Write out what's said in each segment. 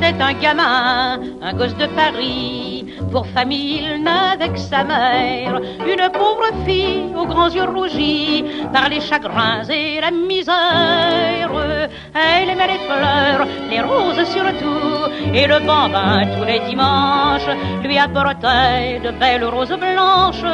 C'était un gamin, un gosse de Paris. Pour famille, il n'avait que sa mère. Une pauvre fille aux grands yeux rougis par les chagrins et la misère. Elle aimait les fleurs, les roses surtout, et le bambin tous les dimanches lui apportait de belles roses blanches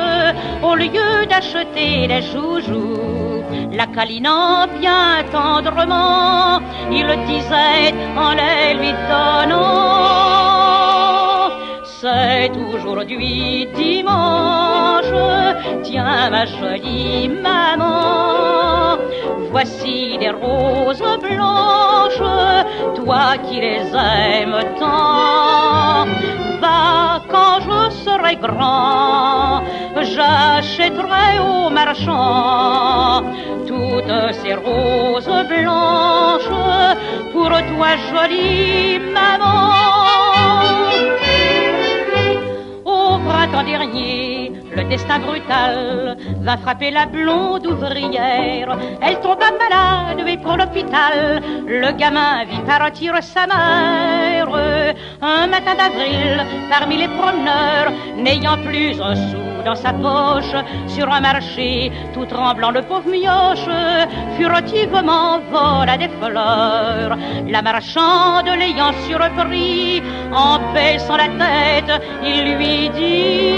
au lieu d'acheter des joujoux. La câlinant bien tendrement, il disait en les lui donnant: c'est aujourd'hui dimanche, tiens ma jolie maman, voici des roses blanches, toi qui les aimes tant. Va, quand je serai grand, j'achèterai au marchand toutes ces roses blanches pour toi, jolie maman. Au printemps dernier, le destin brutal va frapper la blonde ouvrière. Elle tomba malade et pour l'hôpital, le gamin vit partir sa mère. Un matin d'avril, parmi les promeneurs, n'ayant plus un sou dans sa poche, sur un marché, tout tremblant, le pauvre mioche furtivement vola des fleurs. La marchande l'ayant surpris, en baissant la tête, il lui dit: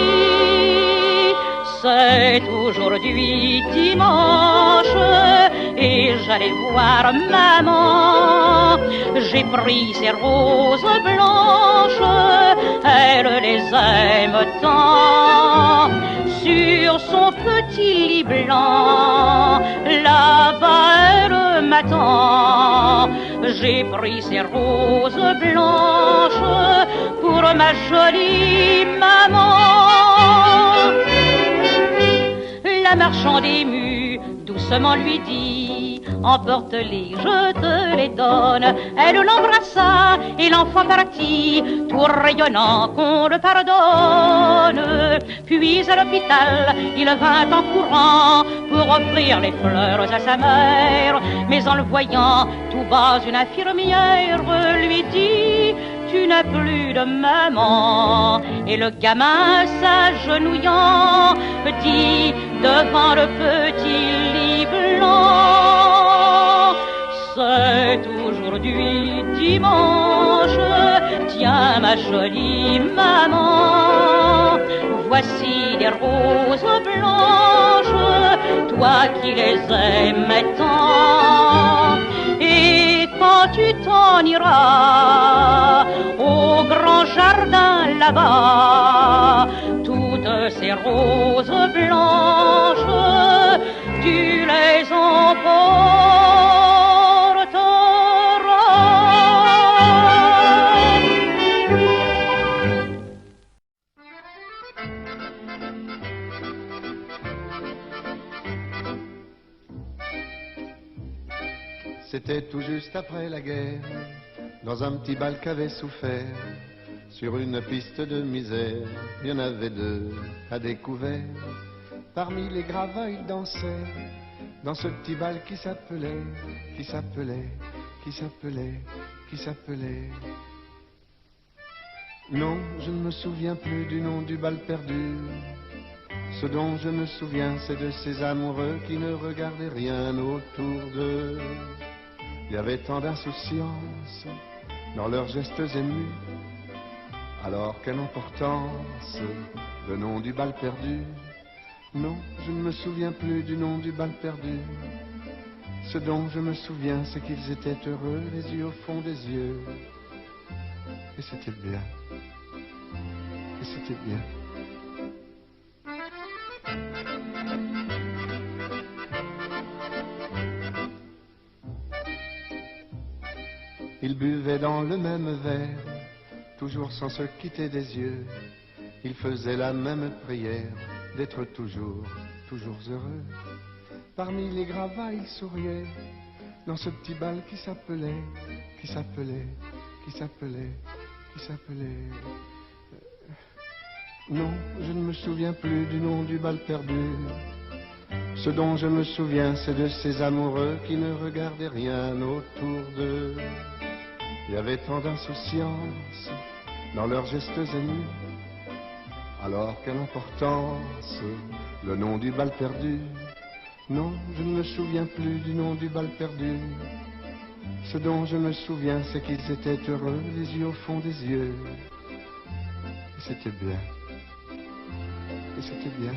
c'est aujourd'hui dimanche et j'allais voir maman. J'ai pris ces roses blanches, elle les aime tant. Sur son petit lit blanc, là-bas elle m'attend. J'ai pris ces roses blanches pour ma jolie maman. La marchande émue doucement lui dit: emporte-les, je te les donne. Elle l'embrassa et l'enfant partit, tout rayonnant qu'on le pardonne. Puis à l'hôpital, il vint en courant pour offrir les fleurs à sa mère. Mais en le voyant tout bas, une infirmière lui dit: tu n'as plus de maman. Et le gamin s'agenouillant dit devant le petit lit blanc: c'est aujourd'hui dimanche, tiens ma jolie maman, voici des roses blanches, toi qui les aimes tant. Et quand tu t'en iras au grand jardin là-bas, toutes ces roses blanches, tu les emporteras. C'était tout juste après la guerre, dans un petit bal qu'avait souffert. Sur une piste de misère, il y en avait deux à découvert. Parmi les gravats, ils dansaient dans ce petit bal qui s'appelait. Non, je ne me souviens plus du nom du bal perdu. Ce dont je me souviens, c'est de ces amoureux qui ne regardaient rien autour d'eux. Il y avait tant d'insouciance dans leurs gestes émus. Alors quelle importance le nom du bal perdu. Non, je ne me souviens plus du nom du bal perdu. Ce dont je me souviens, c'est qu'ils étaient heureux, les yeux au fond des yeux. Et c'était bien. Et c'était bien. Ils buvaient dans le même verre, toujours sans se quitter des yeux. Ils faisaient la même prière, d'être toujours heureux. Parmi les gravats, ils souriaient, dans ce petit bal qui s'appelait. Non, je ne me souviens plus du nom du bal perdu. Ce dont je me souviens, c'est de ces amoureux qui ne regardaient rien autour d'eux. Il y avait tant d'insouciance dans leurs gestes émus. Alors quelle importance le nom du bal perdu. Non, je ne me souviens plus du nom du bal perdu. Ce dont je me souviens, c'est qu'ils étaient heureux, les yeux au fond des yeux. Et c'était bien. Et c'était bien.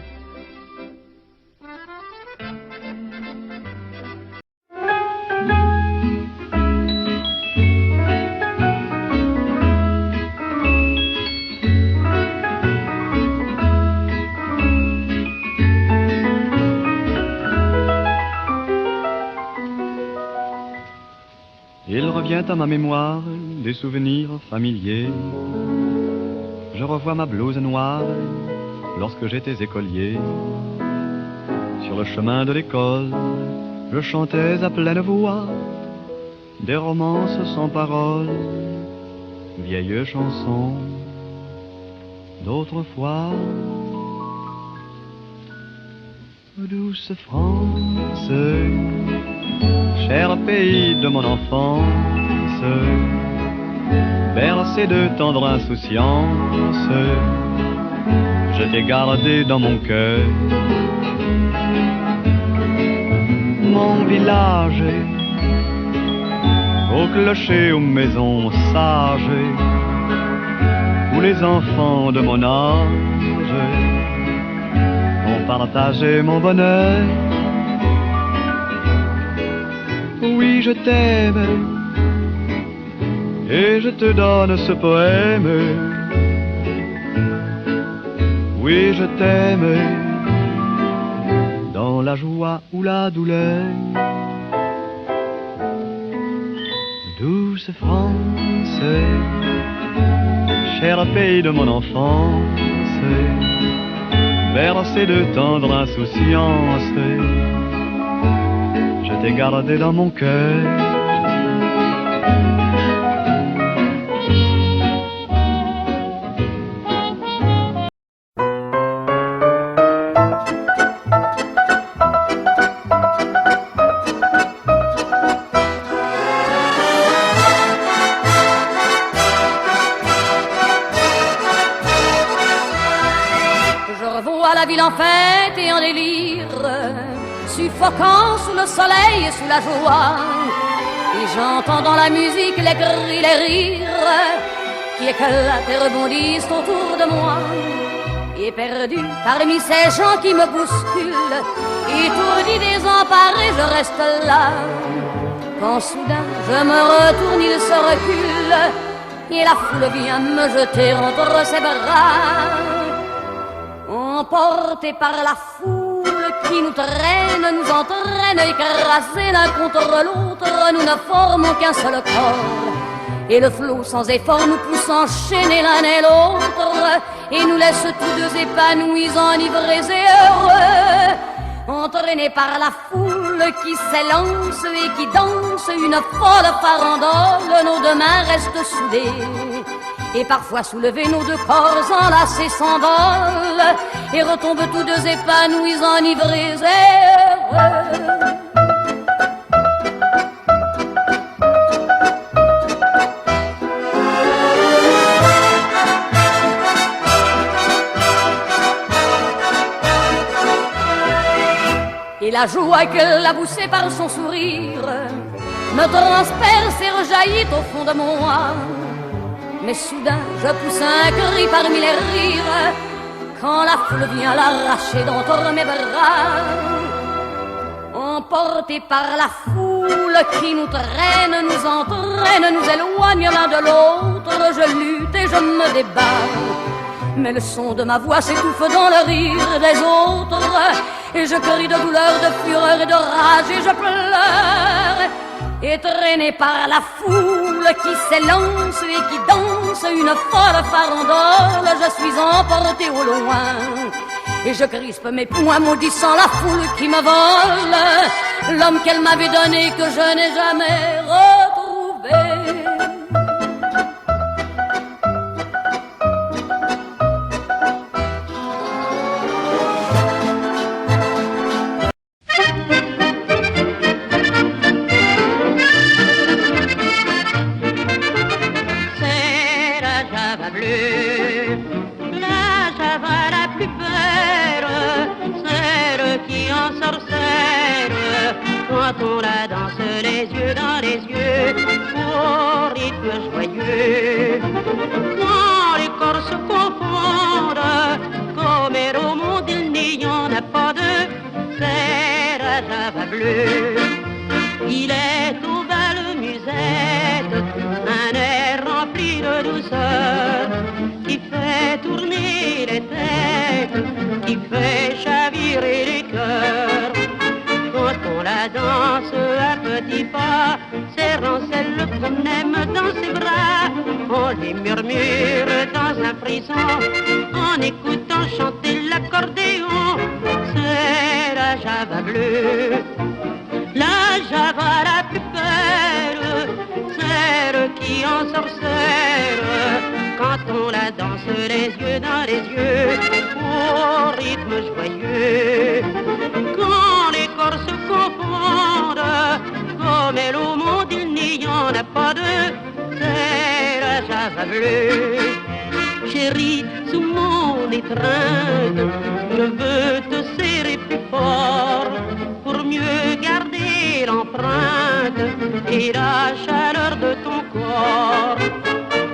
Il revient à ma mémoire des souvenirs familiers. Je revois ma blouse noire lorsque j'étais écolier. Sur le chemin de l'école, je chantais à pleine voix des romances sans paroles, vieilles chansons d'autrefois. Douce France, cher pays de mon enfance, bercé de tendre insouciance, je t'ai gardé dans mon cœur. Mon village, au clocher, aux maisons sages, où les enfants de mon âge ont partagé mon bonheur. Oui, je t'aime, et je te donne ce poème. Oui, je t'aime, dans la joie ou la douleur. Douce France, cher pays de mon enfance, bercé de tendre insouciance, je t'ai gardé dans mon cœur. Je revois la ville en fête et en délire, suffoquant sous le soleil et sous la joie. Et j'entends dans la musique les cris, les rires qui éclatent et rebondissent autour de moi. Et perdu parmi ces gens qui me bousculent, étourdi, désemparé, je reste là. Quand soudain je me retourne, il se recule, et la foule vient me jeter entre ses bras. Emportés par la foule qui nous traîne, nous entraîne, écrasés l'un contre l'autre, nous ne formons qu'un seul corps. Et le flot sans effort nous pousse enchaîner l'un et l'autre, et nous laisse tous deux épanouis, enivrés et heureux. Entraînés par la foule qui s'élance et qui danse une folle farandole, nos deux mains restent soudées. Et parfois soulevés, nos deux corps enlacés s'envolent et retombent tous deux épanouis, enivrés et heureux. Et la joie qu'elle a poussée par son sourire me transperce et rejaillit au fond de moi. Mais soudain je pousse un cri parmi les rires quand la foule vient l'arracher d'entre mes bras. Emportés par la foule qui nous traîne, nous entraîne, nous éloigne l'un de l'autre, je lutte et je me débat. Mais le son de ma voix s'étouffe dans le rire des autres, et je crie de douleur, de fureur et de rage, et je pleure. Et traîné par la foule qui s'élance et qui danse une folle farandole, je suis emporté au loin. Et je crispe mes poings maudissant la foule qui me vole l'homme qu'elle m'avait donné, que je n'ai jamais retrouvé. java bleue. La java la plus belle, celle qui ensorcelle, quand on la danse les yeux dans les yeux, au rythme joyeux. Quand les corps se confondent, comme au monde il n'y en a pas deux, c'est la java bleue. Il est au bal musette, un air rempli de douceur, qui fait tourner les têtes, qui fait chavirer les cœurs. Quand on la danse à petits pas, serrant celle qu'on aime dans ses bras, on les murmure dans un frisson, en écoutant chanter l'accordéon. C'est la java bleue. La java la plus belle, celle qui ensorcelle, quand on la danse les yeux dans les yeux, au rythme joyeux. Quand les corps se confondent, comme elle au monde il n'y en a pas deux, c'est la java bleue. Chérie, sous mon étreinte, je veux te serrer plus fort, pour mieux garder l'empreinte et la chaleur de ton corps.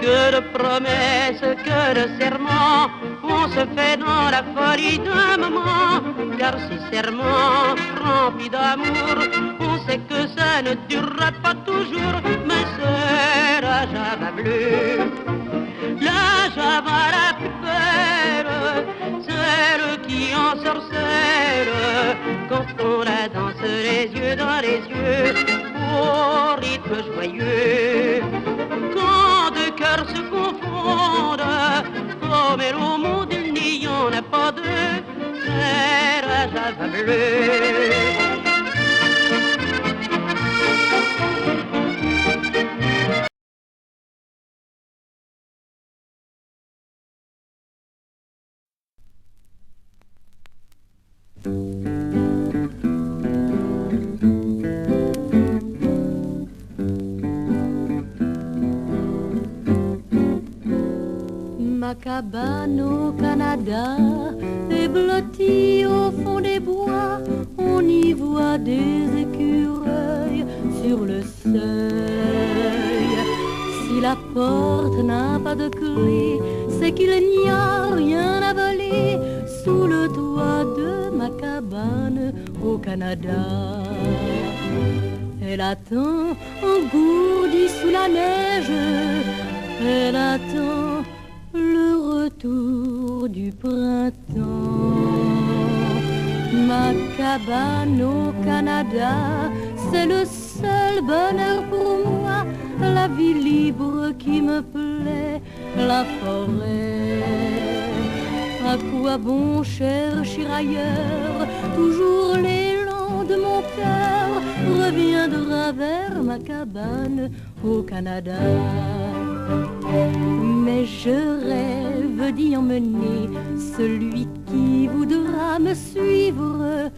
Que de promesses, que de serments, on se fait dans la folie d'un moment. Car ces serments remplis d'amour, on sait que ça ne durera pas toujours. Mais c'est la java bleue, la java la plus belle, celle qui ensorcelle, quand on la danse les yeux dans les yeux, au rythme joyeux. Quand deux cœurs se confondent, comme elle au monde il n'y en a pas deux, c'est la java bleue. Ma cabane au Canada est blottie au fond des bois. On y voit des écureuils sur le seuil. Si la porte n'a pas de clé, c'est qu'il n'y a rien à voler sous le toit de ma cabane au Canada. Elle attend engourdie sous la neige, elle attend le retour du printemps. Ma cabane au Canada, c'est le seul bonheur pour moi, la vie libre qui me plaît, la forêt. À quoi bon chercher ailleurs, toujours l'élan de mon cœur reviendra vers ma cabane au Canada. Mais je rêve d'y emmener celui qui voudra me suivre.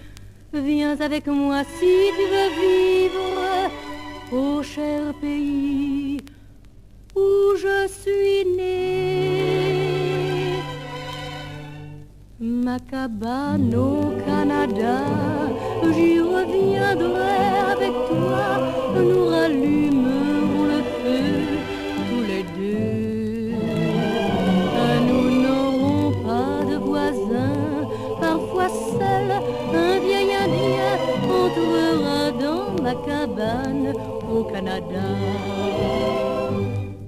Viens avec moi si tu veux vivre au cher pays où je suis né. Ma cabane au Canada, j'y reviendrai avec toi. Nous rallumerons le feu tous les deux. Nous n'aurons pas de voisins, parfois seul un vieil Indien entrera dans ma cabane au Canada.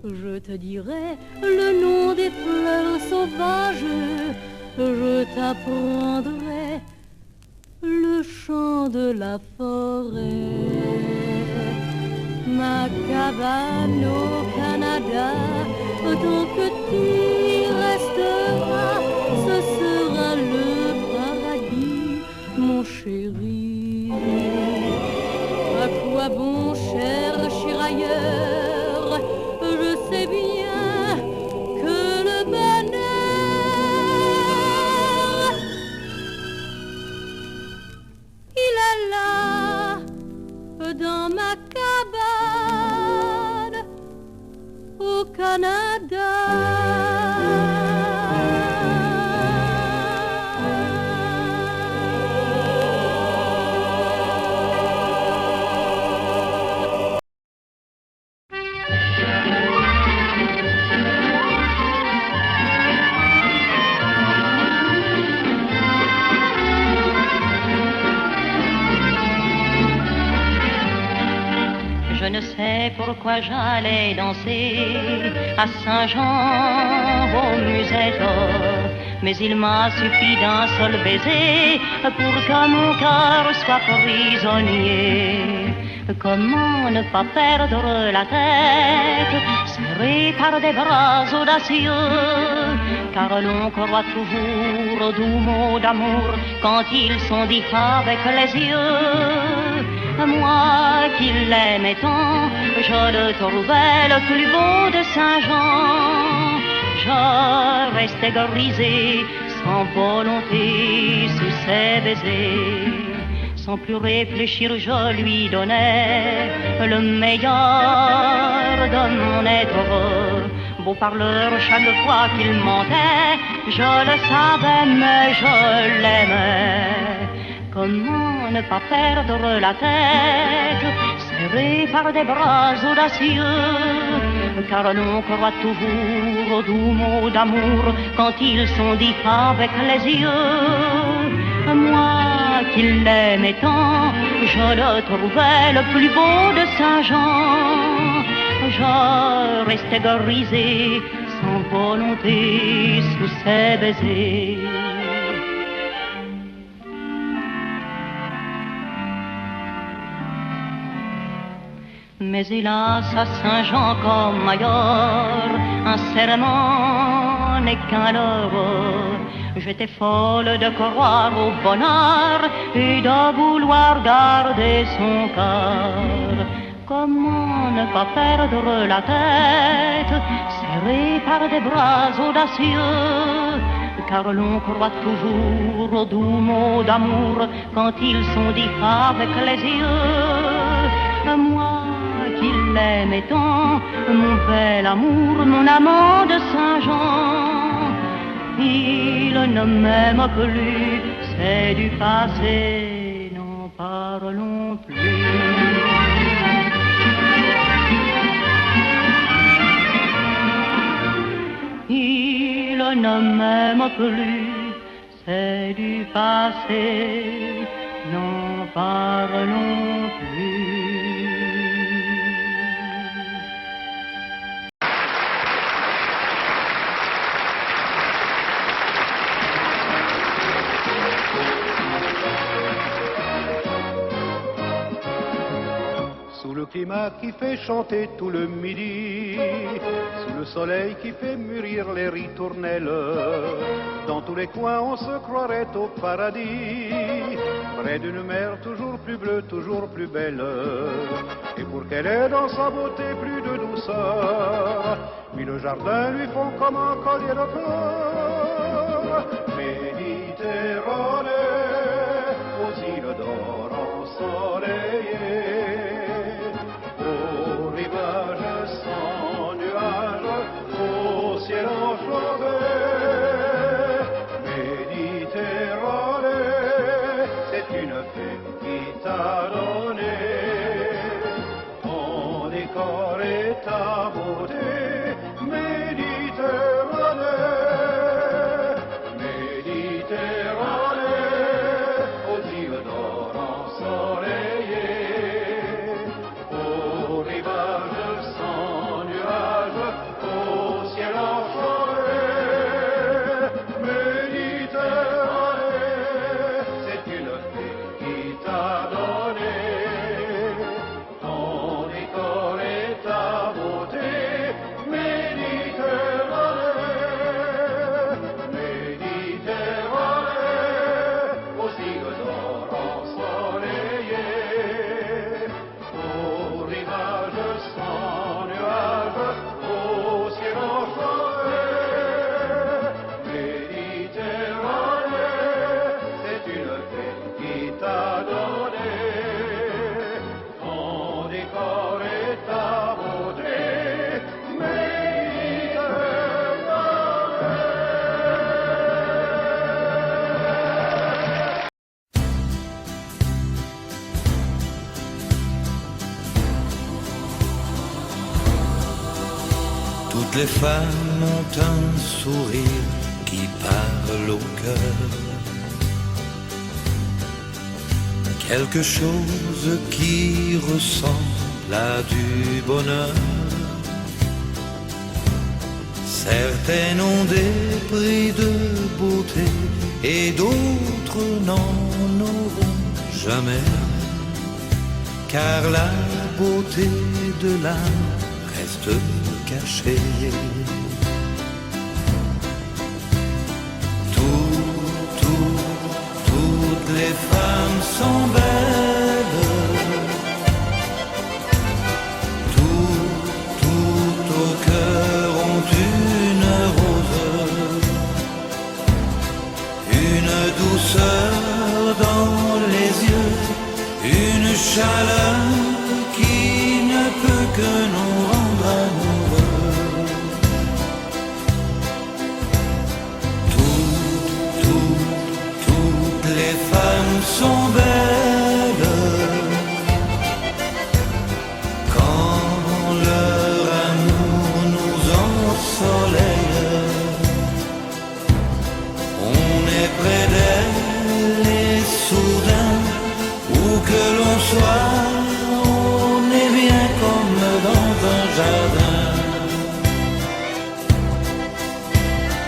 Je te dirai le nom des fleurs sauvages, je t'apprendrai le chant de la forêt. Ma cabane au Canada, tant que tu y resteras, ce sera le paradis, mon chéri. À quoi bon chercher ailleurs? Je sais bien que le bonheur, il est là, dans ma cabane au Canada. Canada. Je ne sais pourquoi j'allais danser à Saint-Jean au musette, mais il m'a suffi d'un seul baiser pour que mon cœur soit prisonnier. Comment ne pas perdre la tête, serré par des bras audacieux, car l'on croit toujours aux doux mots d'amour quand ils sont dits avec les yeux. Moi qui l'aimais tant, je le trouvais le plus beau de Saint-Jean. Je restais grisé, sans volonté, sous ses baisers. Sans plus réfléchir, je lui donnais le meilleur de mon être. Beau parleur, chaque fois qu'il mentait, je le savais, mais je l'aimais. Comment ne pas perdre la tête, serré par des bras audacieux, car l'on croit toujours aux doux mots d'amour quand ils sont dits avec les yeux. Moi qui l'aimais tant, je le trouvais le plus beau de Saint-Jean. Je restais grisé, sans volonté, sous ses baisers. Mais hélas, à Saint-Jean comme ailleurs, un serment n'est qu'un leurre. J'étais folle de croire au bonheur et de vouloir garder son cœur. Comment ne pas perdre la tête, serré par des bras audacieux, car l'on croit toujours aux doux mots d'amour quand ils sont dits avec les yeux. Moi qui l'aimais tant, mon bel amour, mon amant de Saint-Jean, il ne m'aime plus, c'est du passé, n'en parlons plus. Il ne m'aime plus, c'est du passé, n'en parlons plus. Sous le climat qui fait chanter tout le midi, sous le soleil qui fait mûrir les ritournelles, dans tous les coins on se croirait au paradis, près d'une mer toujours plus bleue, toujours plus belle. Et pour qu'elle ait dans sa beauté plus de douceur, puis le jardin lui font comme un collier de fleurs. Méditerranée, aux îles d'or ensoleillées, sans nuages, au ciel enchanté. Méditerranée, c'est une fée qui t'a donné ton décor et ta beauté. Méditerranée, Méditerranée. les femmes ont un sourire qui parle au cœur, quelque chose qui ressemble à du bonheur. Certaines ont des prix de beauté et d'autres n'en auront jamais, car la beauté de l'âme reste cachée. Toutes les femmes sont belles, tout au cœur ont une rose, une douceur dans les yeux, une chaleur qui ne peut que nous rendre amoureux. Toutes les femmes sont belles quand leur amour nous ensoleille. On est près d'elles et soudain, où que l'on soit, on est bien comme dans un jardin.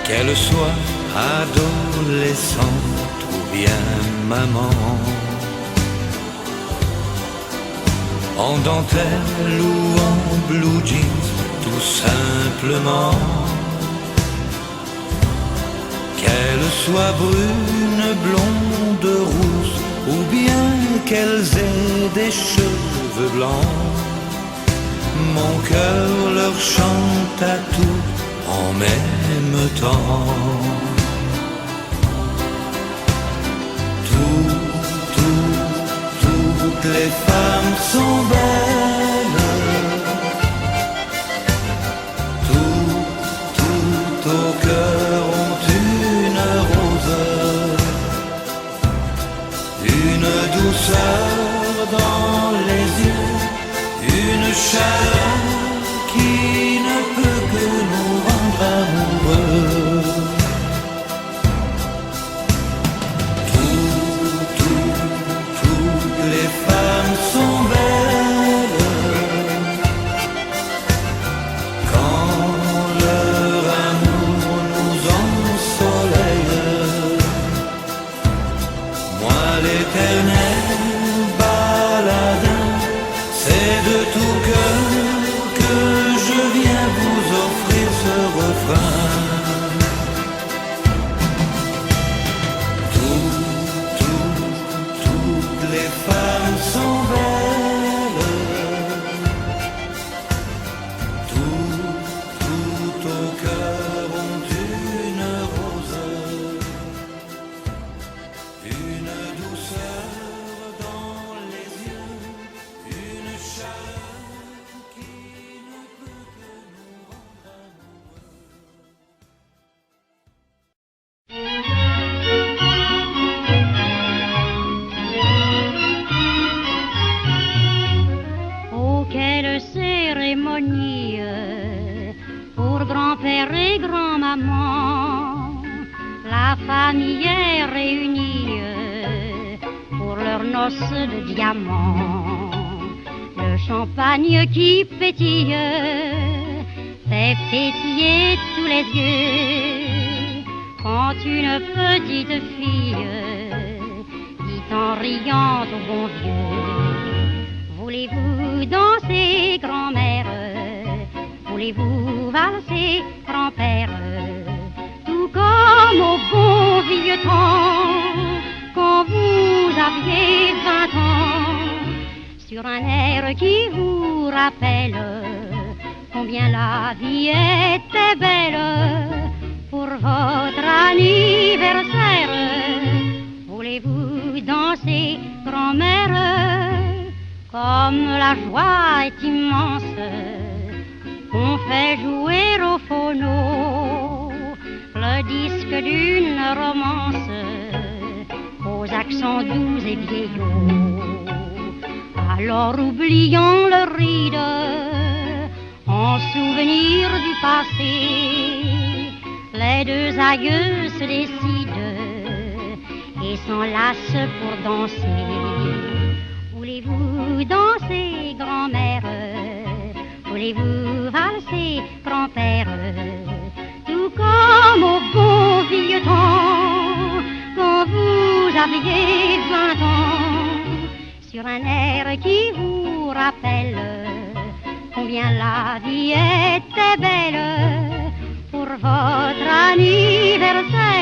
Qu'elle soit adolescente ou bien maman, en dentelle ou en blue jeans, tout simplement. Qu'elle soit brune, blonde, rousse, ou bien qu'elles aient des cheveux blancs, mon cœur leur chante à tout en même temps. Toutes les femmes sont belles, tout au cœur ont une rose, une douceur dans les yeux, une chaleur qui ne peut que nous rendre amoureux. Toutes les femmes sont belles quand leur amour nous ensoleille. Moi l'éternel baladin, c'est de tout cœur que je viens vous offrir ce refrain. Toutes les femmes sont belles, tout au cœur ont une rose, une douceur dans les yeux, une chaleur qui ne peut que nous rendre amoureux. Oh, quelle cérémonie pour grand-père et grand-maman. La famille est réunie pour leur noce de diamants. Le champagne qui pétille fait pétiller tous les yeux. Quand une petite fille dit en riant au bon Dieu: voulez-vous danser, grand-mère? Voulez-vous valser, grand-père? Tout comme au bon vieux temps, quand vous aviez 20 ans, sur un air qui vous rappelle combien la vie était belle. Pour votre anniversaire, voulez-vous danser, grand-mère? Comme la joie est immense, on fait jouer au phono le disque d'une romance aux accents doux et vieillots. Alors oublions le ride, en souvenir du passé. Les deux aïeux se décident et s'enlacent pour danser. Voulez-vous danser, grand-mère? Voulez-vous valser, grand-père? Tout comme au bon vieux temps, quand vous aviez 20 ans, sur un air qui vous rappelle combien la vie était belle pour votre anniversaire.